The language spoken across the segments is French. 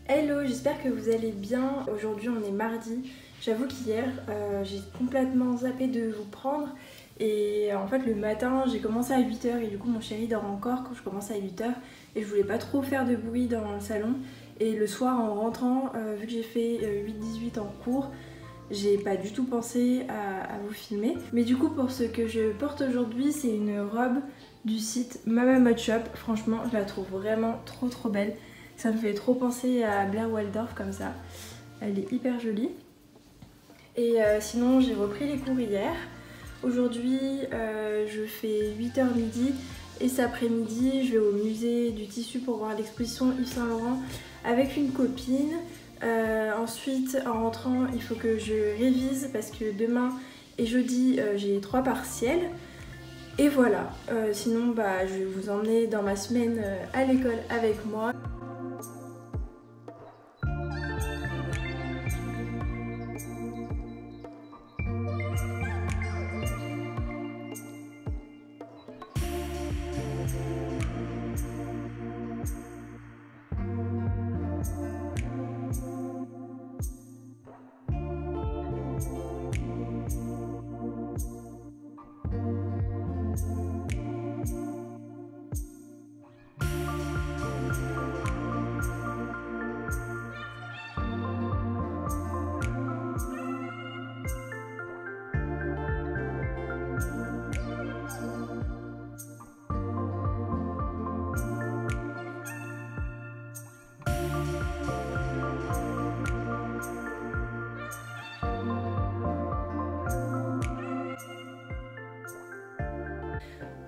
Hello, j'espère que vous allez bien. Aujourd'hui on est mardi. J'avoue qu'hier j'ai complètement zappé de vous prendre. Et en fait le matin j'ai commencé à 8h et du coup mon chéri dort encore quand je commence à 8h. Et je voulais pas trop faire de bruit dans le salon. Et le soir en rentrant, vu que j'ai fait 8-18 en cours, j'ai pas du tout pensé à vous filmer. Mais du coup pour ce que je porte aujourd'hui, c'est une robe du site Mama Mode Shop. Franchement je la trouve vraiment trop belle. Ça me fait trop penser à Blair Waldorf comme ça. Elle est hyper jolie. Et sinon j'ai repris les cours hier. Aujourd'hui je fais 8h midi et cet après-midi je vais au musée du tissu pour voir l'exposition Yves Saint Laurent avec une copine. Ensuite en rentrant il faut que je révise parce que demain et jeudi j'ai 3 partiels. Et voilà, sinon je vais vous emmener dans ma semaine à l'école avec moi.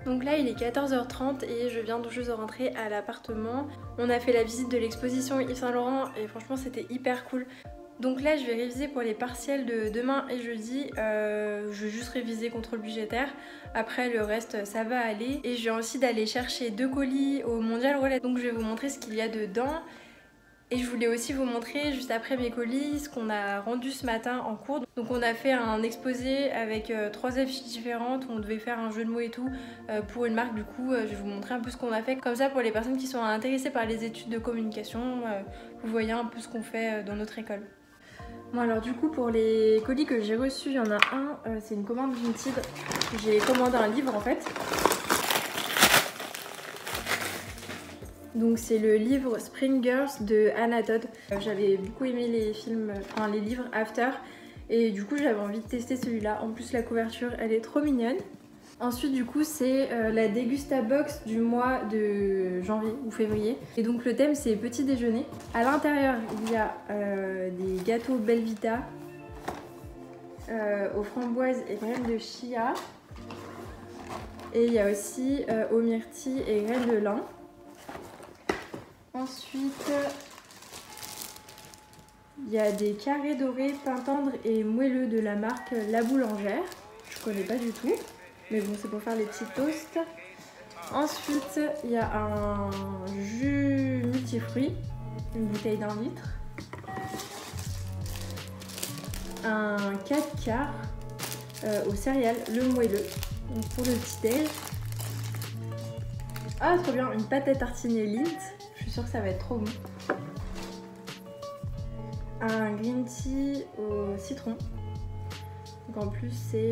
Donc là il est 14h30 et je viens tout juste de rentrer à l'appartement. On a fait la visite de l'exposition Yves Saint Laurent et franchement c'était hyper cool. Donc là je vais réviser pour les partiels de demain et jeudi. Je vais juste réviser contrôle budgétaire. Après le reste ça va aller. Et je viens aussi d'aller chercher 2 colis au Mondial Relais. Donc je vais vous montrer ce qu'il y a dedans. Et je voulais aussi vous montrer juste après mes colis ce qu'on a rendu ce matin en cours. Donc on a fait un exposé avec 3 affiches différentes où on devait faire un jeu de mots et tout pour une marque. Du coup je vais vous montrer un peu ce qu'on a fait. Comme ça pour les personnes qui sont intéressées par les études de communication, vous voyez un peu ce qu'on fait dans notre école. Bon alors du coup pour les colis que j'ai reçus, il y en a un, c'est une commande Vinted. J'ai commandé un livre en fait. Donc c'est le livre Spring Girls de Anna Todd. J'avais beaucoup aimé les films, enfin les livres After. Et du coup j'avais envie de tester celui-là. En plus la couverture elle est trop mignonne. Ensuite du coup c'est la Dégusta Box du mois de janvier ou février. Et donc le thème c'est petit déjeuner. À l'intérieur il y a des gâteaux Belvita aux framboises et graines de chia. Et il y a aussi aux myrtilles et graines de lin. Ensuite, il y a des carrés dorés, pain tendre et moelleux de la marque La Boulangère. Je connais pas du tout, mais bon, c'est pour faire les petits toasts. Ensuite, il y a un jus multifruits, une bouteille d'1 litre. Un 4 quarts aux céréales, le moelleux, donc pour le petit déj. Ah, trop bien, une pâte à tartiner Lindt. Je suis sûre que ça va être trop bon. Un green tea au citron. Donc en plus c'est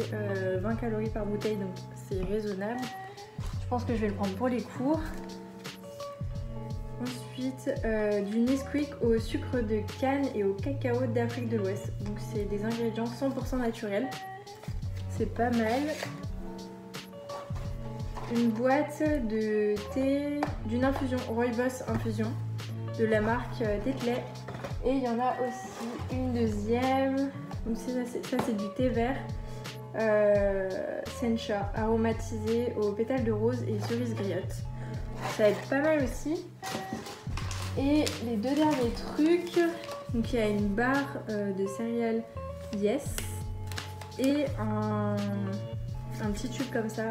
20 calories par bouteille, donc c'est raisonnable. Je pense que je vais le prendre pour les cours. Ensuite du Nesquik au sucre de canne et au cacao d'Afrique de l'Ouest. Donc c'est des ingrédients 100% naturels. C'est pas mal. Une boîte de thé d'une infusion, Rooibos Infusion, de la marque Tetley. Et il y en a aussi une deuxième, donc ça c'est du thé vert, Sencha, aromatisé aux pétales de rose et cerises griottes. Ça va être pas mal aussi. Et les 2 derniers trucs, donc il y a une barre de céréales Yes et un petit tube comme ça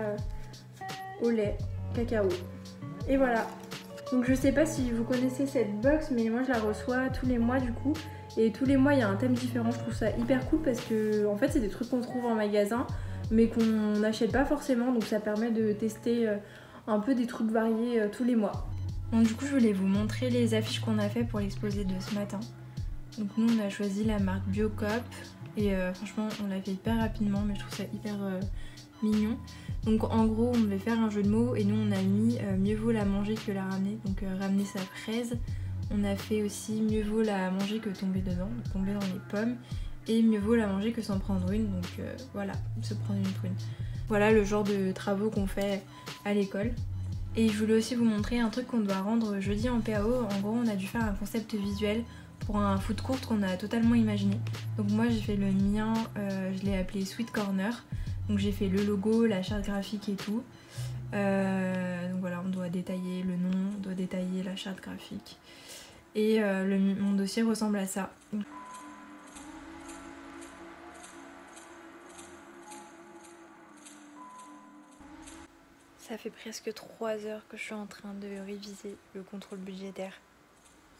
au lait, cacao. Et voilà. Donc je sais pas si vous connaissez cette box, mais moi je la reçois tous les mois du coup. Et tous les mois il y a un thème différent. Je trouve ça hyper cool parce que en fait c'est des trucs qu'on trouve en magasin mais qu'on n'achète pas forcément. Donc ça permet de tester un peu des trucs variés tous les mois. Bon, du coup, je voulais vous montrer les affiches qu'on a fait pour l'exposé de ce matin. Donc nous, on a choisi la marque Biocop et franchement, on l'a fait hyper rapidement, mais je trouve ça hyper mignon. Donc en gros, on devait faire un jeu de mots et nous, on a mis mieux vaut la manger que la ramener, donc ramener sa fraise. On a fait aussi mieux vaut la manger que tomber dedans, donc tomber dans les pommes. Et mieux vaut la manger que s'en prendre une, donc voilà, se prendre une prune. Voilà le genre de travaux qu'on fait à l'école. Et je voulais aussi vous montrer un truc qu'on doit rendre jeudi en PAO. En gros, on a dû faire un concept visuel pour un food court qu'on a totalement imaginé. Donc moi j'ai fait le mien, je l'ai appelé Sweet Corner. Donc j'ai fait le logo, la charte graphique et tout. Donc voilà, on doit détailler le nom, on doit détailler la charte graphique. Et mon dossier ressemble à ça. Ça fait presque 3 heures que je suis en train de réviser le contrôle budgétaire.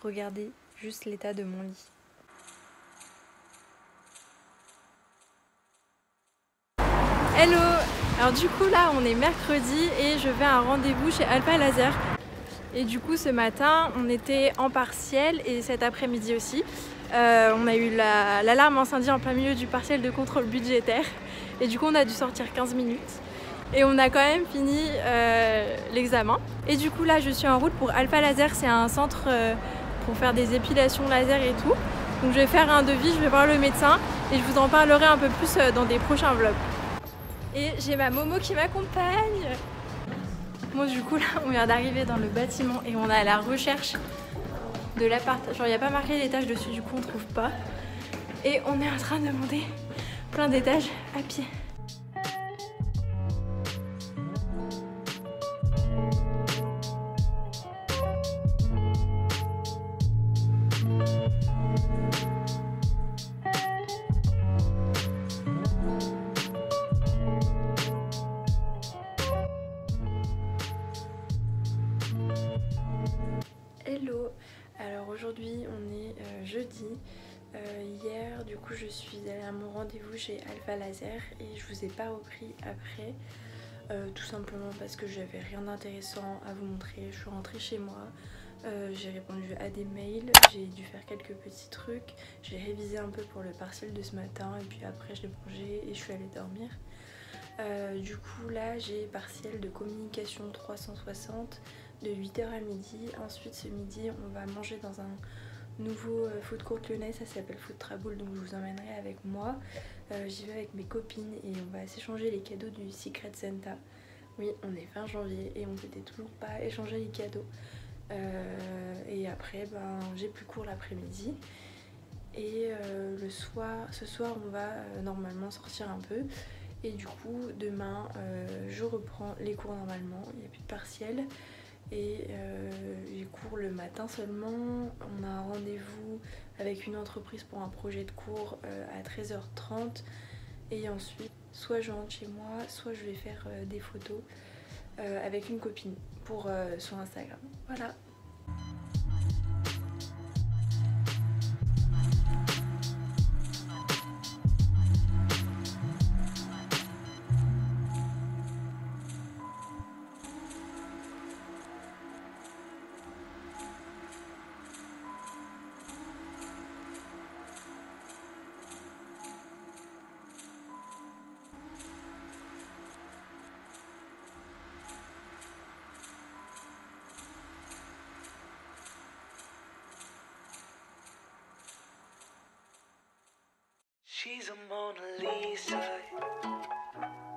Regardez juste l'état de mon lit. Hello! Alors du coup là on est mercredi et je vais à un rendez-vous chez Alpha Laser. Et du coup ce matin on était en partiel et cet après-midi aussi. On a eu l'alarme incendie en plein milieu du partiel de contrôle budgétaire. Et du coup on a dû sortir 15 minutes. Et on a quand même fini l'examen. Et du coup là je suis en route pour Alpha Laser, c'est un centre pour faire des épilations laser et tout. Donc je vais faire un devis, je vais voir le médecin et je vous en parlerai un peu plus dans des prochains vlogs. Et j'ai ma Momo qui m'accompagne. Bon du coup là on vient d'arriver dans le bâtiment et on est à la recherche de l'appart. Genre il n'y a pas marqué l'étage dessus, du coup on trouve pas. Et on est en train de monter plein d'étages à pied. Hello, alors aujourd'hui on est jeudi. Hier du coup je suis allée à mon rendez-vous chez Alpha Laser et je vous ai pas repris après tout simplement parce que j'avais rien d'intéressant à vous montrer. Je suis rentrée chez moi, j'ai répondu à des mails, j'ai dû faire quelques petits trucs, j'ai révisé un peu pour le partiel de ce matin et puis après je l'ai mangé et je suis allée dormir. Du coup là j'ai partiel de communication 360 de 8h à midi. Ensuite ce midi on va manger dans un nouveau food court lyonnais, ça s'appelle Food Traboul, donc je vous emmènerai avec moi. J'y vais avec mes copines et on va s'échanger les cadeaux du Secret Santa. Oui, on est fin janvier et on s'était toujours pas échangé les cadeaux. Et après j'ai plus cours l'après-midi. Et ce soir on va normalement sortir un peu. Et du coup demain je reprends les cours normalement, il n'y a plus de partiel. Et j'ai cours le matin seulement. On a un rendez-vous avec une entreprise pour un projet de cours à 13h30. Et ensuite, soit je rentre chez moi, soit je vais faire des photos avec une copine pour sur Instagram. Voilà. She's a Mona Lisa.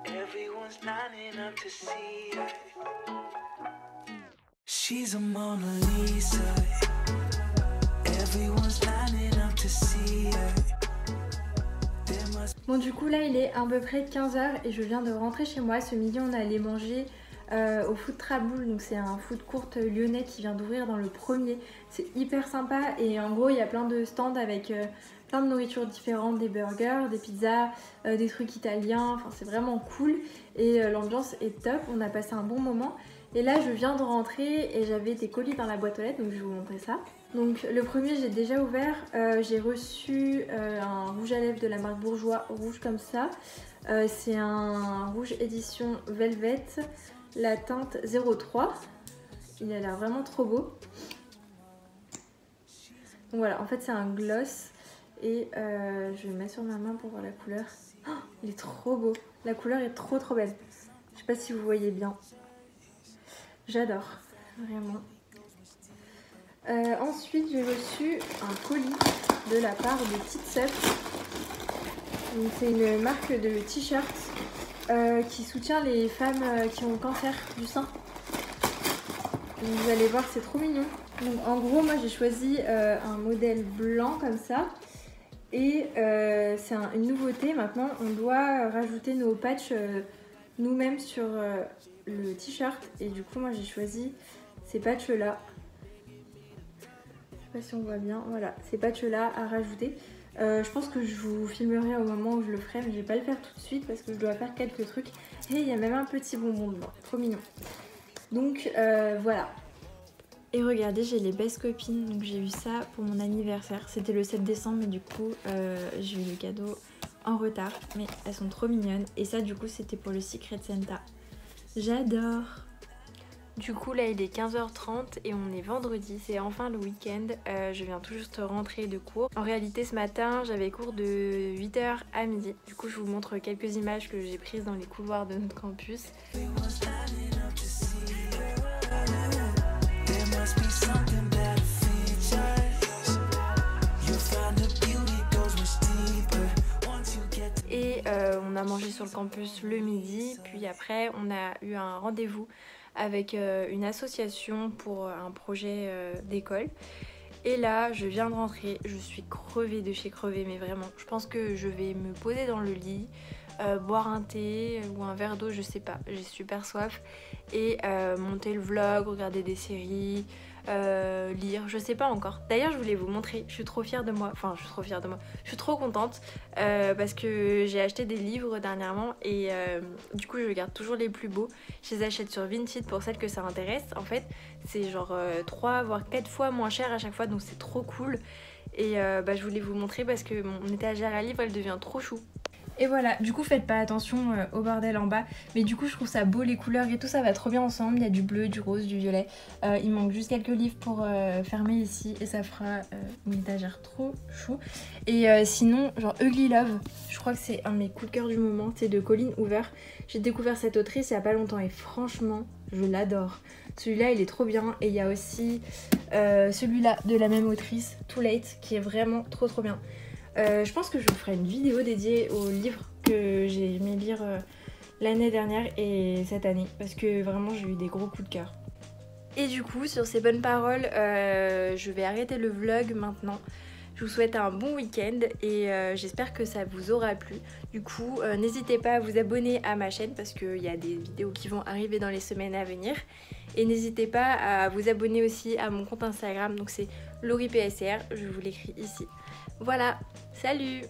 Everyone's lining up to see her. She's a Mona Lisa. Everyone's lining up to see her. Bon du coup là il est à peu près 15h et je viens de rentrer chez moi. Ce midi on allait manger au Food Traboul, donc c'est un food court lyonnais qui vient d'ouvrir dans le 1er. C'est hyper sympa et en gros il y a plein de stands avec plein de nourritures différentes, des burgers, des pizzas, des trucs italiens, enfin c'est vraiment cool et l'ambiance est top, on a passé un bon moment. Et là je viens de rentrer et j'avais des colis dans la boîte aux lettres, donc je vais vous montrer ça. Donc le premier j'ai déjà ouvert, j'ai reçu un rouge à lèvres de la marque Bourjois, rouge comme ça. C'est un rouge édition Velvet, la teinte 03. Il a l'air vraiment trop beau. Donc voilà, en fait c'est un gloss et je vais le mettre sur ma main pour voir la couleur. Oh, il est trop beau, la couleur est trop belle. Je sais pas si vous voyez bien. J'adore, vraiment. Ensuite j'ai reçu un colis de la part de Titsuf. C'est une marque de t-shirts qui soutient les femmes qui ont le cancer du sein. Vous allez voir, c'est trop mignon. Donc en gros, moi j'ai choisi un modèle blanc comme ça. Et c'est une nouveauté. Maintenant, on doit rajouter nos patchs nous-mêmes sur le t-shirt. Et du coup, moi j'ai choisi ces patchs-là. Je sais pas si on voit bien. Voilà, ces patchs-là à rajouter. Je pense que je vous filmerai au moment où je le ferai, mais je vais pas le faire tout de suite parce que je dois faire quelques trucs. Et il y a même un petit bonbon dedans, trop mignon. Donc voilà. Et regardez, j'ai les best copines, donc j'ai eu ça pour mon anniversaire. C'était le 7 décembre, mais du coup j'ai eu le cadeau en retard. Mais elles sont trop mignonnes. Et ça du coup c'était pour le Secret Santa. J'adore. Du coup là il est 15h30 et on est vendredi, c'est enfin le week-end. Je viens tout juste rentrer de cours. En réalité ce matin j'avais cours de 8h à midi. Du coup je vous montre quelques images que j'ai prises dans les couloirs de notre campus. Et on a mangé sur le campus le midi, puis après on a eu un rendez-vous avec une association pour un projet d'école. Et là je viens de rentrer, je suis crevée de chez crevée, mais vraiment je pense que je vais me poser dans le lit, boire un thé ou un verre d'eau, je sais pas, j'ai super soif, et monter le vlog, regarder des séries, lire, je sais pas encore. D'ailleurs je voulais vous montrer, je suis trop fière de moi, enfin je suis trop fière de moi, je suis trop contente parce que j'ai acheté des livres dernièrement et du coup je regarde toujours les plus beaux. Je les achète sur Vinted pour celles que ça intéresse. En fait c'est genre 3 voire 4 fois moins cher à chaque fois, donc c'est trop cool. Et je voulais vous montrer parce que mon étagère à livres elle devient trop chou. Et voilà, du coup faites pas attention au bordel en bas, mais du coup je trouve ça beau, les couleurs et tout ça va trop bien ensemble. Il y a du bleu, du rose, du violet, il manque juste quelques livres pour fermer ici et ça fera une étagère trop chou. Et sinon genre Ugly Love, je crois que c'est un de mes coups de cœur du moment, c'est de Colleen Hoover. J'ai découvert cette autrice il y a pas longtemps et franchement je l'adore. Celui-là il est trop bien, et il y a aussi celui-là de la même autrice, Too Late, qui est vraiment trop bien. Je pense que je vous ferai une vidéo dédiée aux livres que j'ai aimé lire l'année dernière et cette année, parce que vraiment j'ai eu des gros coups de cœur. Et du coup sur ces bonnes paroles je vais arrêter le vlog maintenant. Je vous souhaite un bon week-end et j'espère que ça vous aura plu. Du coup n'hésitez pas à vous abonner à ma chaîne parce qu'il y a des vidéos qui vont arriver dans les semaines à venir. Et n'hésitez pas à vous abonner aussi à mon compte Instagram, donc c'est LauriePSR, je vous l'écris ici. Voilà, salut!